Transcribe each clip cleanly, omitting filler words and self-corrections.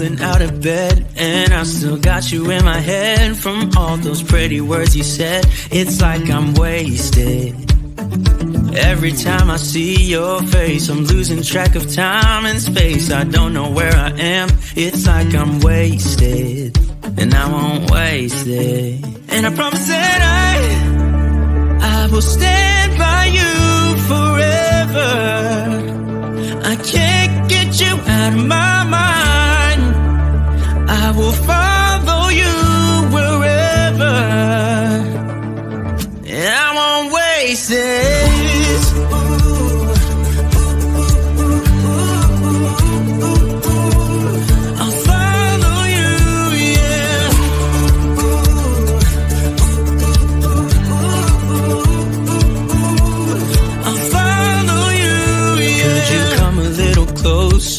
stumbling out of bed, and I still got you in my head from all those pretty words you said. It's like I'm wasted. Every time I see your face, I'm losing track of time and space. I don't know where I am. It's like I'm wasted, and I won't waste it. And I promise that I will stand by you forever. I can't get you out of my mind. I will follow you wherever, and I won't waste it.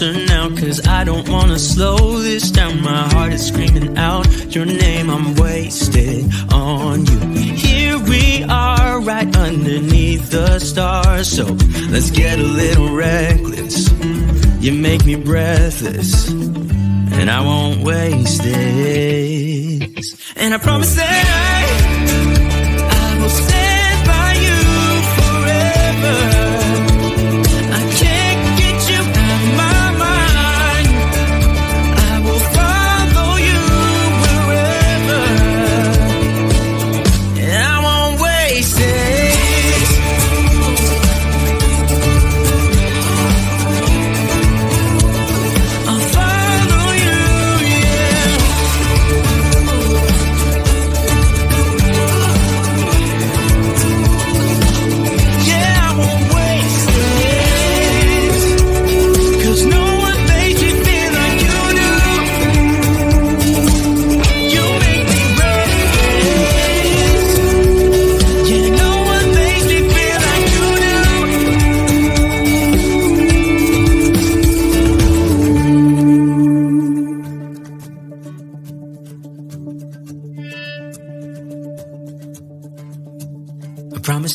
Now, cause I don't wanna slow this down. My heart is screaming out your name. I'm wasted on you. Here we are, right underneath the stars. So let's get a little reckless. You make me breathless, and I won't waste this. And I promise that I will stand by you forever.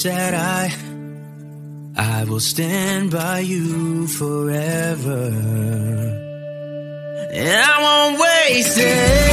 That I will stand by you forever, and I won't waste it.